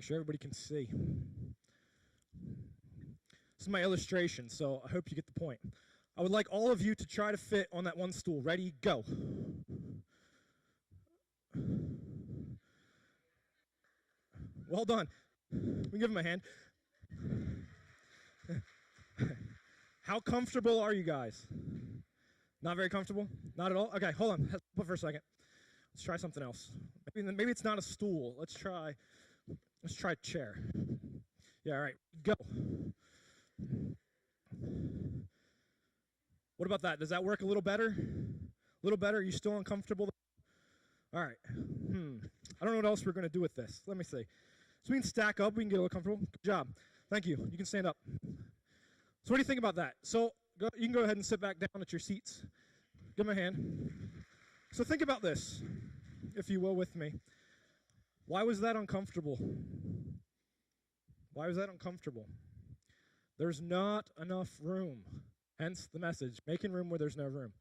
Make sure everybody can see. This is my illustration, so I hope you get the point. I would like all of you to try to fit on that one stool. Ready, go. Well done. We give him a hand. How comfortable are you guys? Not very comfortable? Not at all? Okay, hold on. Hold for a second. Let's try something else. Maybe it's not a stool. Let's try a chair. Yeah, all right. Go. What about that? Does that work a little better? A little better? Are you still uncomfortable? All right. I don't know what else we're going to do with this. Let me see. So we can stack up. We can get a little comfortable. Good job. Thank you. You can stand up. So what do you think about that? So you can go ahead and sit back down at your seats. Give them a hand. So think about this, if you will, with me. Why was that uncomfortable? Why was that uncomfortable? There's not enough room. Hence the message, making room where there's no room.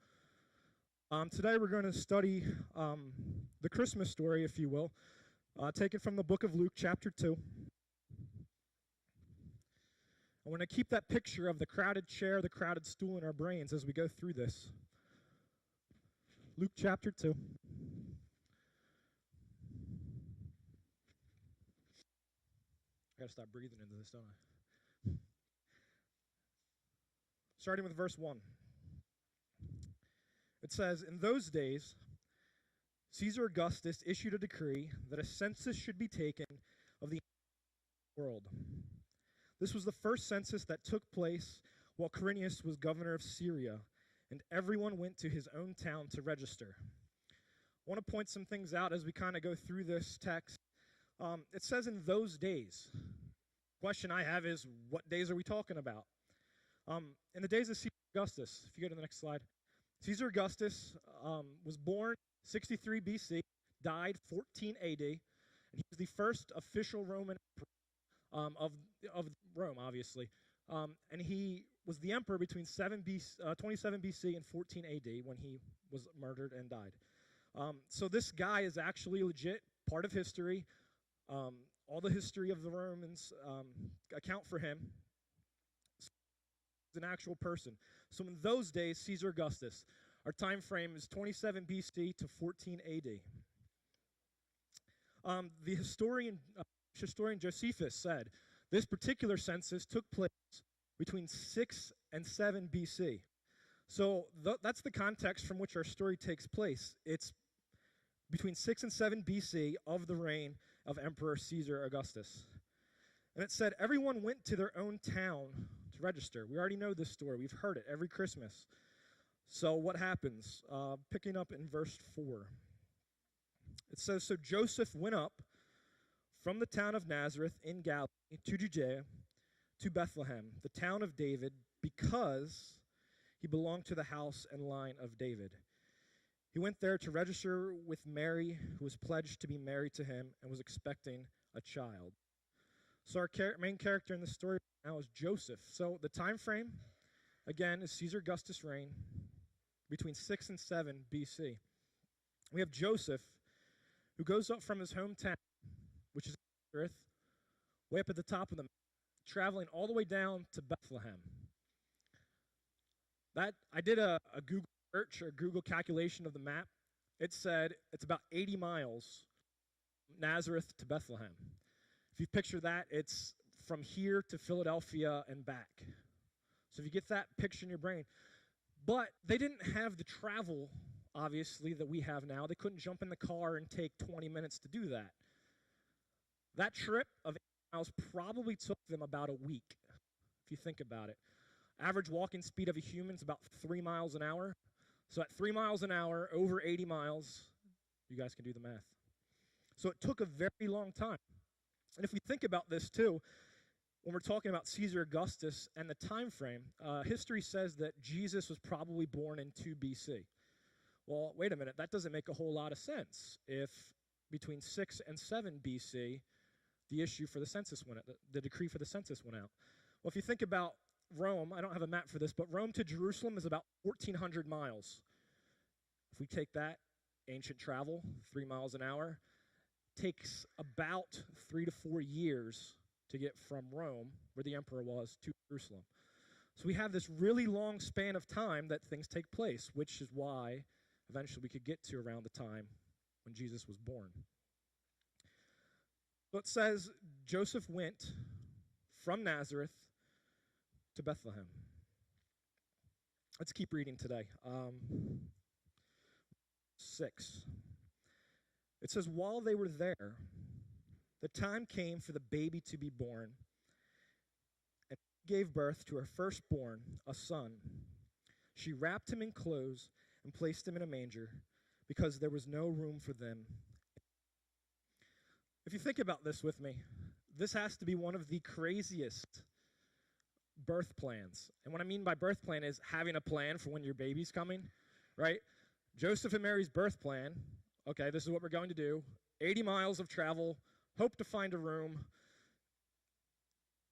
Today we're going to study the Christmas story, if you will, taken from the book of Luke, chapter 2. I want to keep that picture of the crowded chair, the crowded stool in our brains as we go through this. Luke chapter 2. I gotta stop breathing into this, don't I? Starting with verse 1. It says, "In those days, Caesar Augustus issued a decree that a census should be taken of the world. This was the first census that took place while Quirinius was governor of Syria, and everyone went to his own town to register." I want to point some things out as we kind of go through this text. It says in those days. The question I have is, what days are we talking about? In the days of Caesar Augustus, if you go to the next slide, Caesar Augustus was born 63 BC, died 14 AD, and he was the first official Roman emperor of Rome, obviously. And he was the emperor between 27 BC and 14 AD when he was murdered and died. So this guy is actually legit, part of history. All the history of the Romans account for him. He's an actual person. So in those days, Caesar Augustus, our time frame is 27 BC to 14 AD. The historian Josephus said this particular census took place between 6 and 7 BC. So that's the context from which our story takes place. It's between 6 and 7 BC of the reign of Emperor Caesar Augustus. And it said everyone went to their own town to register. We already know this story. We've heard it every Christmas. So what happens? Picking up in verse 4. It says, "So Joseph went up from the town of Nazareth in Galilee to Judea to Bethlehem, the town of David, because he belonged to the house and line of David. He went there to register with Mary, who was pledged to be married to him and was expecting a child." So our main character in the story now is Joseph. So the time frame, again, is Caesar Augustus' reign between 6 and 7 BC. We have Joseph, who goes up from his hometown, which is Nazareth, way up at the top of the mountain, traveling all the way down to Bethlehem. I did a Google search or Google calculation of the map. It said it's about 80 miles, Nazareth to Bethlehem. If you picture that, it's from here to Philadelphia and back. So if you get that picture in your brain. But they didn't have the travel, obviously, that we have now. They couldn't jump in the car and take 20 minutes to do that. That trip of 80 miles probably took them about a week, if you think about it. Average walking speed of a human is about 3 miles an hour. So at 3 miles an hour, over 80 miles, you guys can do the math. So it took a very long time. And if we think about this too, when we're talking about Caesar Augustus and the time frame, history says that Jesus was probably born in 2 BC. Well, wait a minute, that doesn't make a whole lot of sense if between 6 and 7 BC, the issue for the census went out, the decree for the census went out. Well, if you think about Rome, I don't have a map for this, but Rome to Jerusalem is about 1,400 miles. If we take that, ancient travel, 3 miles an hour, takes about 3 to 4 years to get from Rome, where the emperor was, to Jerusalem. So we have this really long span of time that things take place, which is why eventually we could get to around the time when Jesus was born. So it says Joseph went from Nazareth to Bethlehem. Let's keep reading today. 6. It says, while they were there, the time came for the baby to be born, and she gave birth to her firstborn, a son. She wrapped him in clothes and placed him in a manger, because there was no room for them. If you think about this with me, this has to be one of the craziest birth plans. And what I mean by birth plan is having a plan for when your baby's coming, right? Joseph and Mary's birth plan, okay, this is what we're going to do. 80 miles of travel, hope to find a room.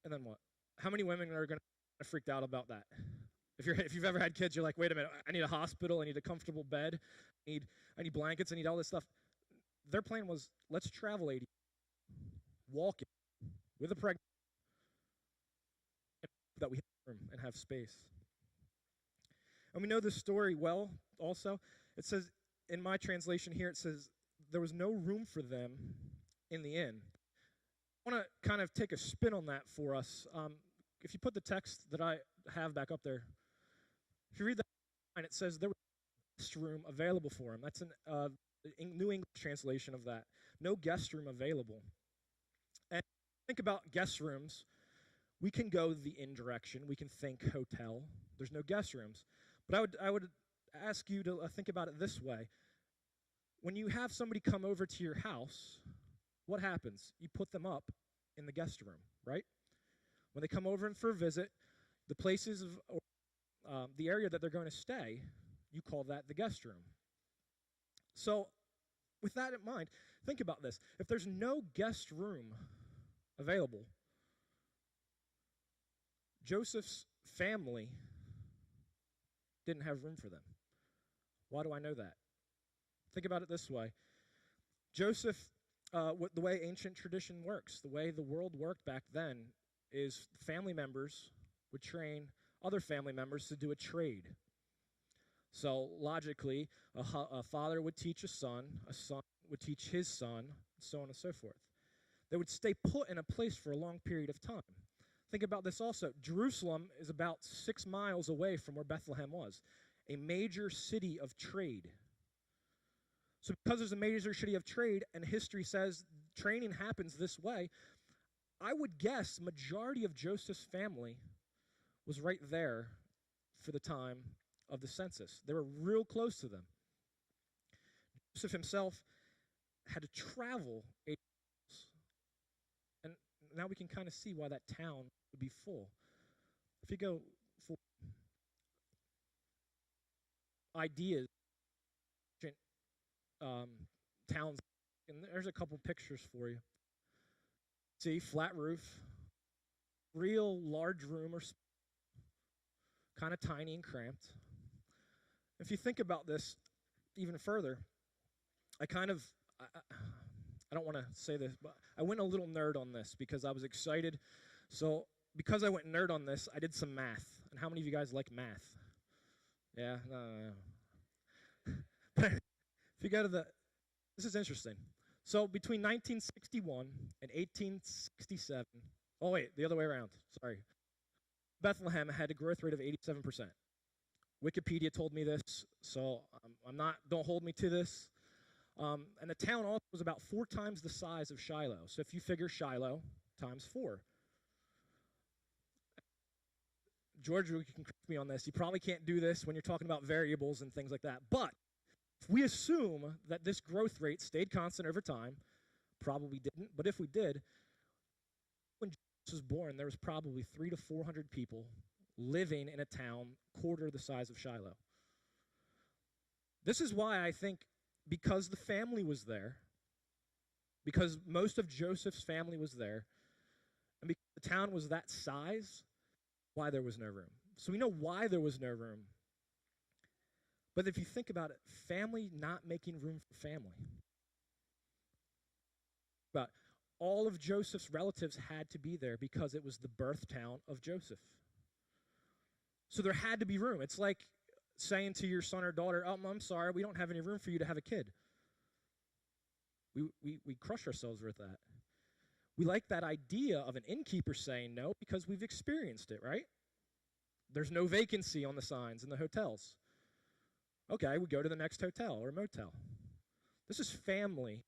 And then what? How many women are going to get freaked out about that? If you've ever had kids, you're like, wait a minute, I need a hospital, I need a comfortable bed, I need blankets, I need all this stuff. Their plan was, let's travel 80, walk it with a pregnant, that we have room and have space. And we know this story well also. It says, in my translation here, it says, there was no room for them in the inn. I want to kind of take a spin on that for us. If you put the text that I have back up there, if you read that line, it says there was a guest room available for him. That's a New English translation of that. No guest room available. And think about guest rooms. We can go the in direction. We can think hotel. There's no guest rooms. But I would ask you to think about it this way. When you have somebody come over to your house, what happens? You put them up in the guest room, right? When they come over for a visit, the places of the area that they're going to stay, you call that the guest room. So with that in mind, think about this. If there's no guest room available, Joseph's family didn't have room for them. Why do I know that? Think about it this way. Joseph, the way ancient tradition works, the way the world worked back then, is family members would train other family members to do a trade. So logically, a father would teach a son would teach his son, so on and so forth. They would stay put in a place for a long period of time. Think about this also. Jerusalem is about 6 miles away from where Bethlehem was, a major city of trade. So because there's a major city of trade, and history says training happens this way, I would guess majority of Joseph's family was right there for the time of the census. They were real close to them. Joseph himself had to travel 8 miles. And now we can kind of see why that town would be full. If you go for ideas, towns, and there's a couple pictures for you. See, flat roof, real large room, or kind of tiny and cramped. If you think about this even further, I don't want to say this, but I went a little nerd on this because I was excited. So because I went nerd on this, I did some math. And how many of you guys like math? Yeah? No. But if you go to this is interesting. So between 1961 and 1867, oh wait, the other way around, sorry. Bethlehem had a growth rate of 87%. Wikipedia told me this, so don't hold me to this. And the town also was about 4 times the size of Shiloh. So if you figure Shiloh times 4. George, you can correct me on this. You probably can't do this when you're talking about variables and things like that. But if we assume that this growth rate stayed constant over time, probably didn't, but if we did, when Jesus was born, there was probably 300 to 400 people living in a town quarter the size of Shiloh. This is why I think, because the family was there, because most of Joseph's family was there, and because the town was that size, why there was no room. So we know why there was no room. But if you think about it, family not making room for family. all of Joseph's relatives had to be there because it was the birth town of Joseph. So there had to be room. It's like saying to your son or daughter, "Oh, I'm sorry, we don't have any room for you to have a kid." We crush ourselves with that. We like that idea of an innkeeper saying no because we've experienced it, right? There's no vacancy on the signs in the hotels. Okay, we go to the next hotel or motel. This is family.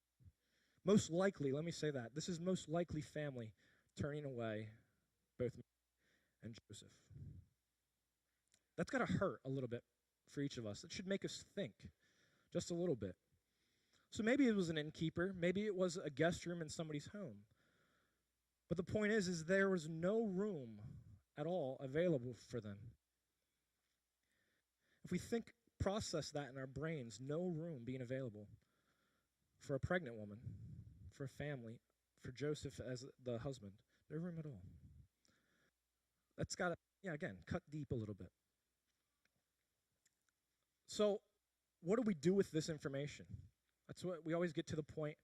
Most likely, let me say that. This is most likely family turning away both Mary and Joseph. That's got to hurt a little bit for each of us. It should make us think just a little bit. So maybe it was an innkeeper. Maybe it was a guest room in somebody's home. But the point is there was no room at all available for them. If we process that in our brains, no room being available for a pregnant woman, for a family, for Joseph as the husband, no room at all. That's got to, again, cut deep a little bit. So what do we do with this information? That's what we always get to the point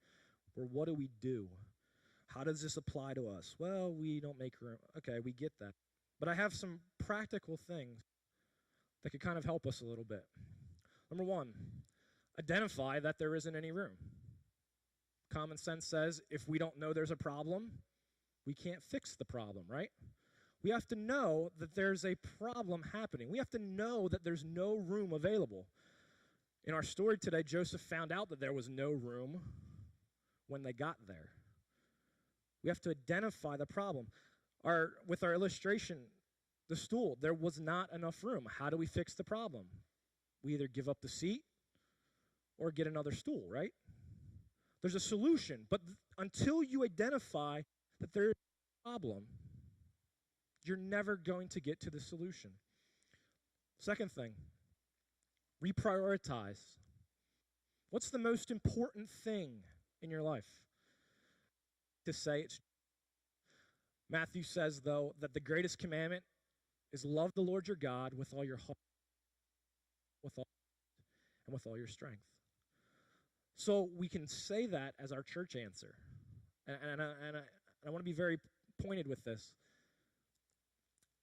where what do we do? How does this apply to us? Well, we don't make room. Okay, we get that. But I have some practical things that could kind of help us a little bit. Number one, identify that there isn't any room. Common sense says if we don't know there's a problem, we can't fix the problem, right? We have to know that there's a problem happening. We have to know that there's no room available. In our story today, Joseph found out that there was no room when they got there. We have to identify the problem. With our illustration, the stool, there was not enough room. How do we fix the problem? We either give up the seat or get another stool, right? There's a solution, but until you identify that there's a problem, you're never going to get to the solution. Second thing, reprioritize. What's the most important thing in your life? To say it's Matthew says, though, that the greatest commandment is love the Lord your God with all your heart, and with all your strength. So we can say that as our church answer. And I want to be very pointed with this.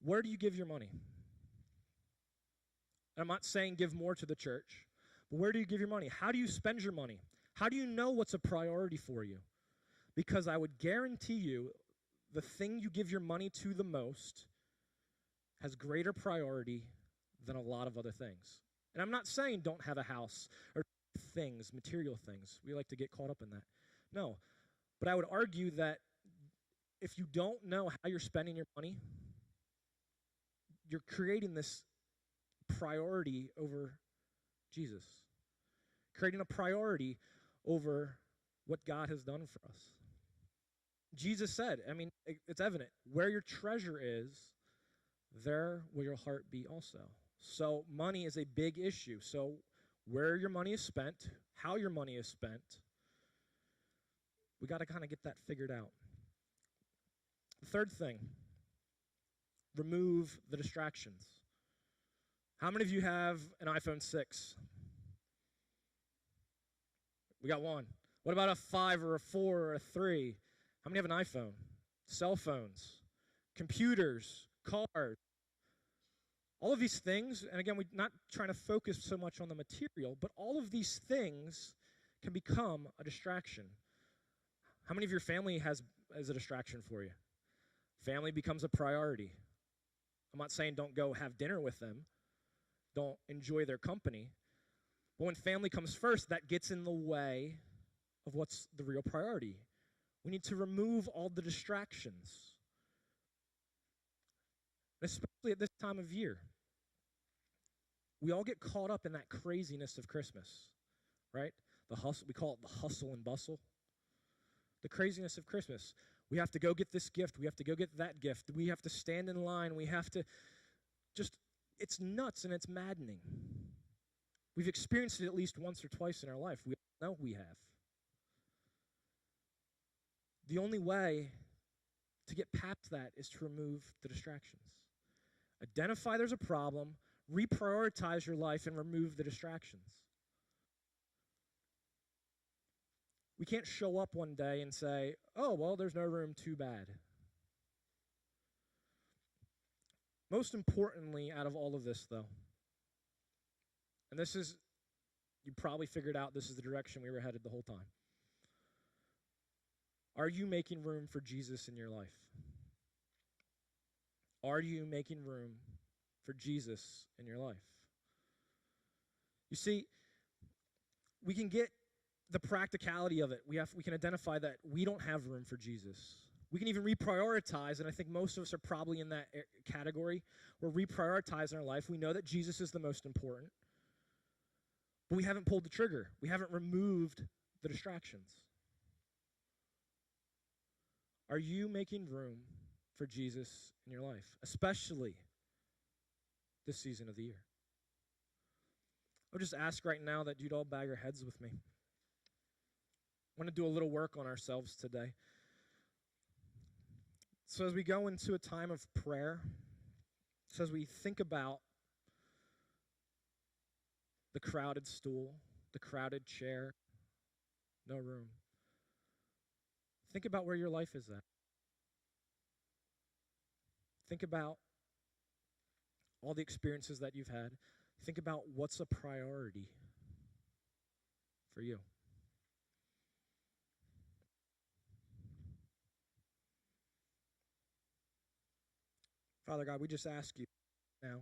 Where do you give your money? I'm not saying give more to the church, but where do you give your money? How do you spend your money? How do you know what's a priority for you? Because I would guarantee you the thing you give your money to the most has greater priority than a lot of other things. And I'm not saying don't have a house or things, material things. We like to get caught up in that. No. But I would argue that if you don't know how you're spending your money, you're creating this priority over Jesus. Creating a priority over what God has done for us. Jesus said, it's evident, where your treasure is, there will your heart be also. So money is a big issue. So where your money is spent, how your money is spent, we got to kind of get that figured out. The third thing, remove the distractions. How many of you have an iPhone 6? We got one. What about a 5 or a 4 or a 3? How many have an iPhone? Cell phones, computers, cars. All of these things, and again, we're not trying to focus so much on the material, but all of these things can become a distraction. How many of your family has a distraction for you? Family becomes a priority. I'm not saying don't go have dinner with them. Don't enjoy their company. But when family comes first, that gets in the way of what's the real priority. We need to remove all the distractions, especially at this time of year. We all get caught up in that craziness of Christmas, right? The hustle, we call it the hustle and bustle. The craziness of Christmas. We have to go get this gift. We have to go get that gift. We have to stand in line. We have to it's nuts and it's maddening. We've experienced it at least once or twice in our life. We know we have. The only way to get past that is to remove the distractions. Identify there's a problem, reprioritize your life, and remove the distractions. We can't show up one day and say, oh, well, there's no room, too bad. Most importantly, out of all of this, though, and this is, you probably figured out this is the direction we were headed the whole time. Are you making room for Jesus in your life? Are you making room for Jesus in your life? You see, we can get the practicality of it. We can identify that we don't have room for Jesus. We can even reprioritize, and I think most of us are probably in that category. We're reprioritizing our life. We know that Jesus is the most important, but we haven't pulled the trigger. We haven't removed the distractions. Are you making room for Jesus in your life, especially this season of the year? I'll just ask right now that you'd all bow your heads with me. I want to do a little work on ourselves today. So as we go into a time of prayer, so as we think about the crowded stool, the crowded chair, no room, think about where your life is at. Think about all the experiences that you've had. Think about what's a priority for you. Father God, we just ask you now